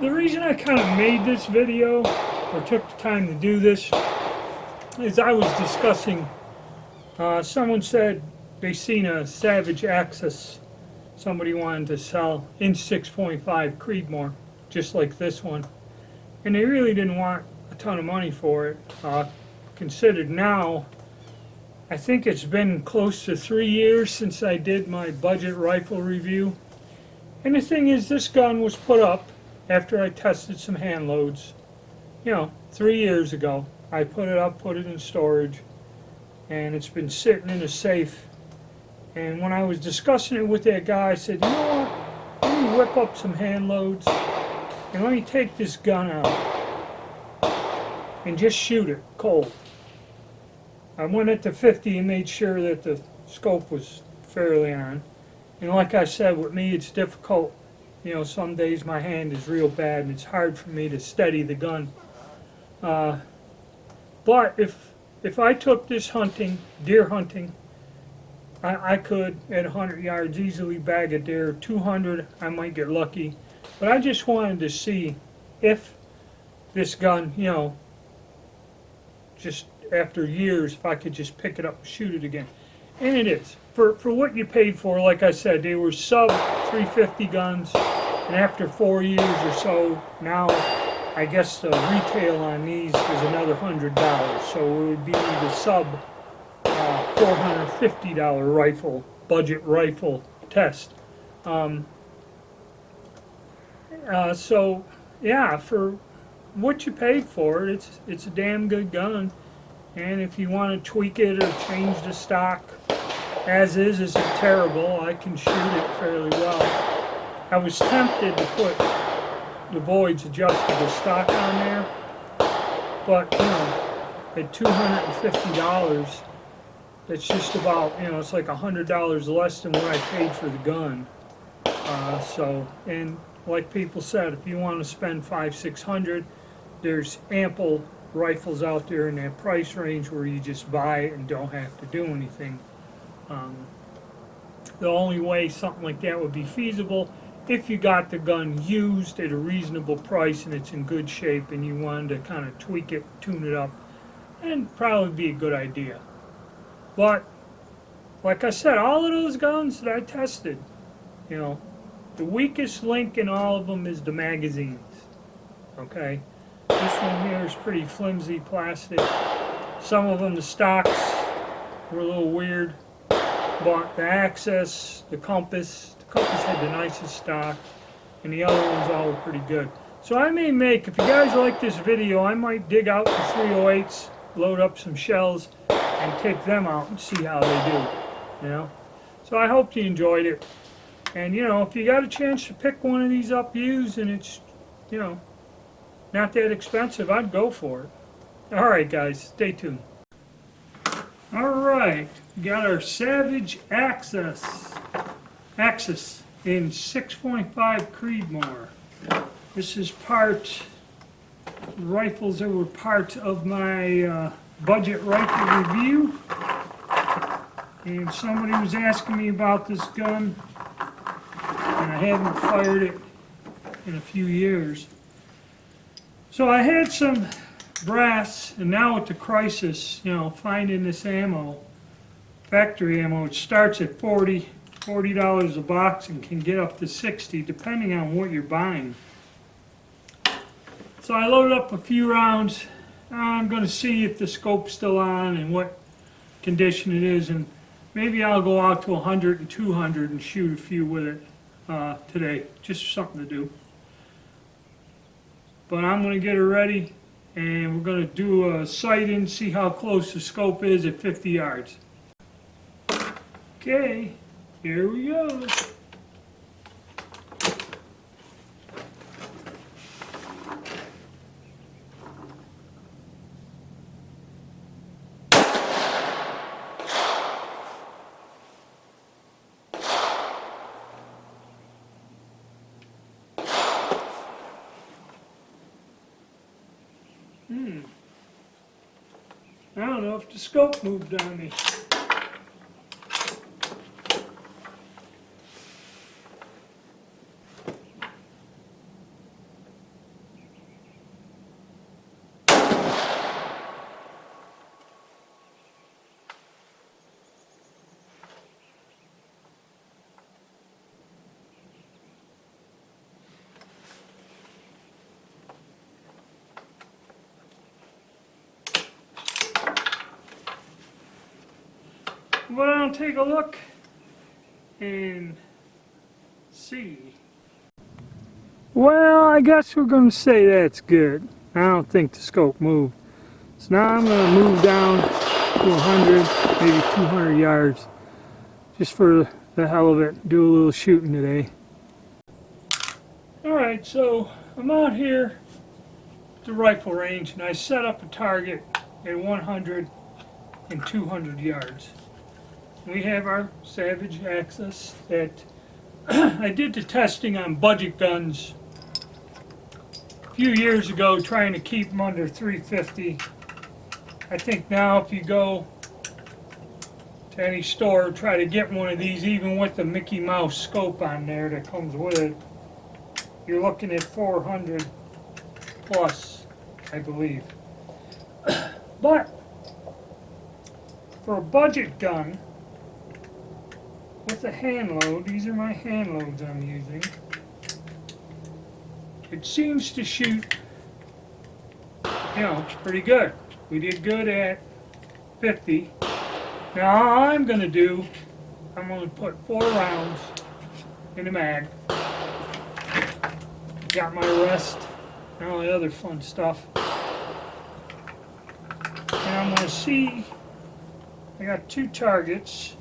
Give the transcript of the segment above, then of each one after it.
The reason I kind of made this video, or took the time to do this, is I was discussing, someone said they seen a Savage Axis somebody wanted to sell in 6.5 Creedmoor, just like this one. And they really didn't want a ton of money for it. Considered now, I think it's been close to 3 years since I did my budget rifle review. And the thing is, this gun was put up after I tested some hand loads. 3 years ago. I put it up, put it in storage, and it's been sitting in a safe. And when I was discussing it with that guy, I said, you know what, let me whip up some hand loads, and let me take this gun out, and just shoot it cold. I went at the 50 and made sure that the scope was fairly on. And like I said, with me it's difficult. Some days my hand is real bad and it's hard for me to steady the gun. But if I took this hunting, deer hunting, I could at 100 yards easily bag a deer. 200, I might get lucky. But I just wanted to see if this gun, just after years, if I could just pick it up and shoot it again. And it is. For what you paid for, like I said, they were sub 350 guns. And after 4 years or so, now I guess the retail on these is another $100. So it would be the sub $450 rifle, budget rifle test. So yeah, for what you paid for it, it's a damn good gun. And if you want to tweak it or change the stock, as is isn't terrible. I can shoot it fairly well. I was tempted to put the Void's adjustable stock on there, but at $250, that's just about, it's like $100 less than what I paid for the gun. And like people said, if you want to spend $500-600, there's ample rifles out there in that price range where you just buy it and don't have to do anything. The only way something like that would be feasible if you got the gun used at a reasonable price and it's in good shape and you wanted to kind of tweak it, tune it up, and probably be a good idea. But like I said, all of those guns that I tested, the weakest link in all of them is the magazines. Okay, this one here is pretty flimsy plastic. Some of them, the stocks were a little weird, but the access, the compass had the nicest stock, and the other ones all were pretty good. So I may make, if you guys like this video, I might dig out the 308s, load up some shells, and take them out and see how they do, So I hope you enjoyed it. And, if you got a chance to pick one of these up used and it's, not that expensive, I'd go for it. All right, guys, stay tuned. All right, we got our Savage Axis in 6.5 Creedmoor. This is rifles that were part of my budget rifle review. And somebody was asking me about this gun, and I haven't fired it in a few years. So I had some brass, and now with the crisis, finding this ammo, factory ammo, it starts at $40 a box and can get up to $60 depending on what you're buying. So I loaded up a few rounds. I'm going to see if the scope's still on and what condition it is, and maybe I'll go out to 100 and 200 and shoot a few with it today. Just something to do. But I'm going to get it ready, and we're going to do a sight-in, see how close the scope is at 50 yards. Okay, here we go. I don't know if the scope moved on me. But I'll take a look and see. Well, I guess we're going to say that's good. I don't think the scope moved. So now I'm going to move down to 100, maybe 200 yards, just for the hell of it, do a little shooting today. Alright, so I'm out here at the rifle range, and I set up a target at 100 and 200 yards. We have our Savage Axis that I did the testing on budget guns a few years ago, trying to keep them under 350. I think now if you go to any store, try to get one of these, even with the Mickey Mouse scope on there that comes with it, you're looking at 400 plus, I believe. But for a budget gun with a hand load, these are my hand loads I'm using, it seems to shoot, pretty good. We did good at 50. Now all I'm going to do, I'm going to put 4 rounds in the mag. Got my rest and all the other fun stuff. And I'm going to see, I got 2 targets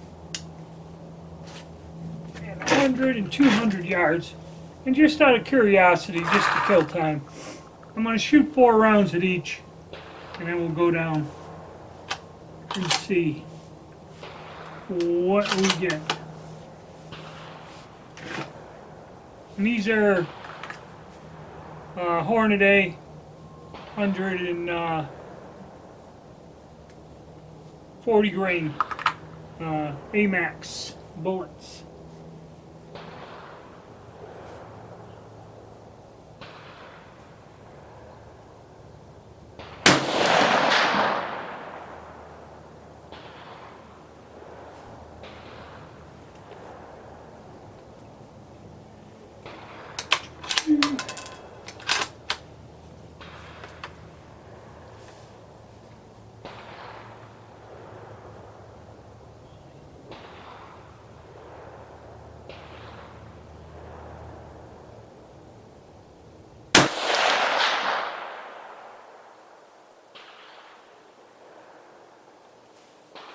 at 100 and 200 yards. And just out of curiosity, just to kill time, I'm going to shoot 4 rounds at each, and then we'll go down and see what we get. And these are Hornady 140 grain AMAX bullets.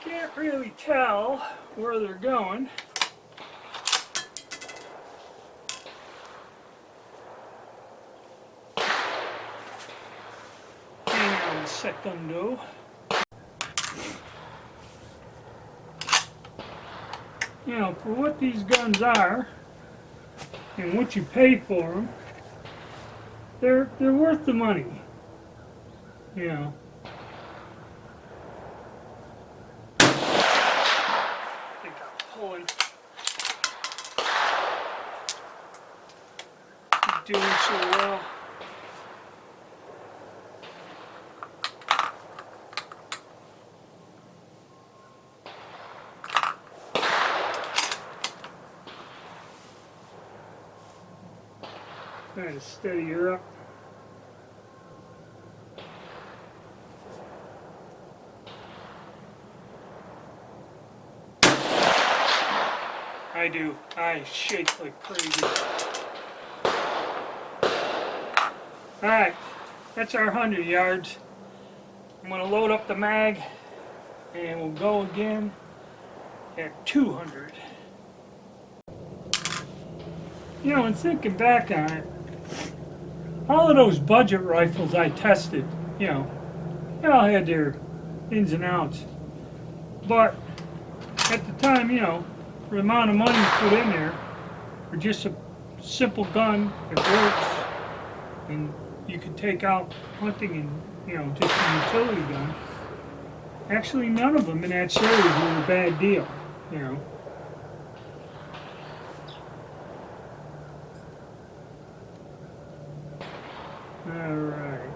Can't really tell where they're going. Hang on a secundo. For what these guns are and what you pay for them, they're worth the money. I think I'm pulling. Doing so well. Trying to steady her up. I do. I shake like crazy. Alright, that's our 100 yards. I'm going to load up the mag and we'll go again at 200. And thinking back on it, all of those budget rifles I tested, they all had their ins and outs. But at the time, for the amount of money you put in there, for just a simple gun that works, and you could take out hunting and, just a utility gun. Actually, none of them in that series were a bad deal, Alright.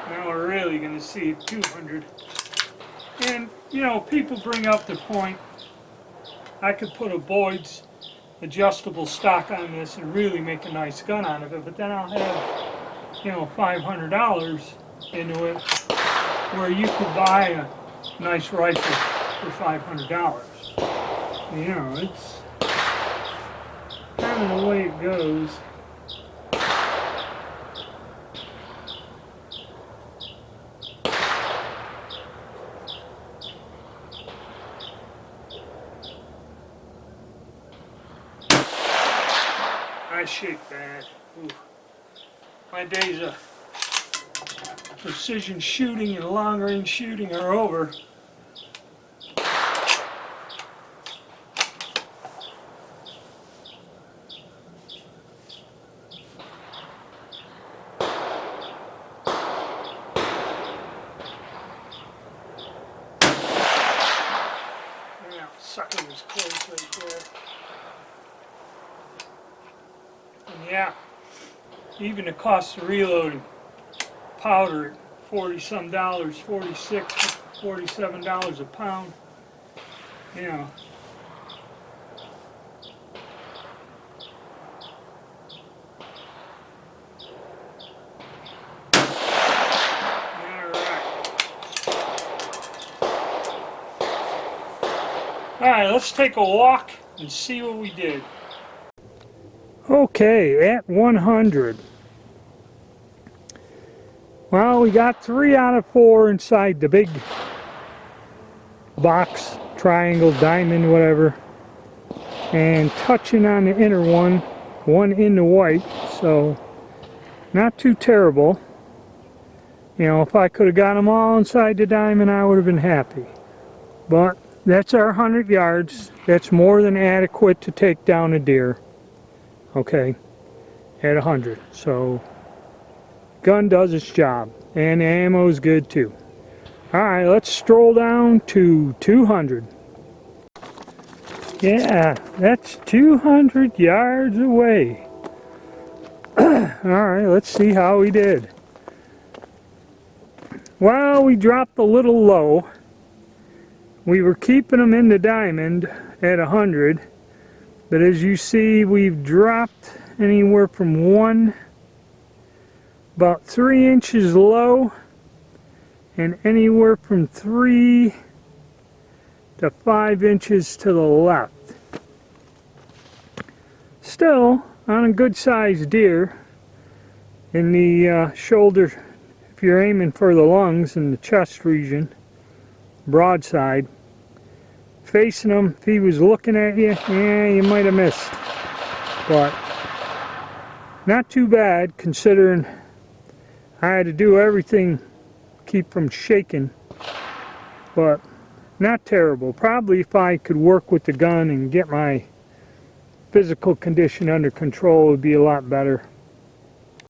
Now we're really going to see 200. And, people bring up the point, I could put a Boyd's adjustable stock on this and really make a nice gun out of it, but then I'll have, $500 into it, where you could buy a nice rifle for $500. You know, it's kind of the way it goes. I shake bad. Ooh. My days of precision shooting and long range shooting are over. Yeah, sucking this close right there. And yeah, even the cost of reloading, powder at $40-some, $46, $47 a pound. You know. Alright, let's take a walk and see what we did. Okay, at 100. Well, we got 3 out of 4 inside the big box, triangle, diamond, whatever. And touching on the inner one in the white, so not too terrible. You know, if I could have got them all inside the diamond, I would have been happy. But that's our 100 yards. That's more than adequate to take down a deer. Okay, at 100. So, gun does its job. And the ammo is good too. Alright, let's stroll down to 200. Yeah, that's 200 yards away. Alright, let's see how we did. Well, we dropped a little low. We were keeping them in the diamond at 100, but as you see, we've dropped anywhere from about 3 inches low, and anywhere from 3 to 5 inches to the left. Still on a good sized deer in the shoulder, if you're aiming for the lungs and the chest region, broadside. Facing him, if he was looking at you, yeah, you might have missed. But not too bad considering I had to do everything, keep from shaking. But not terrible. Probably if I could work with the gun and get my physical condition under control, it would be a lot better.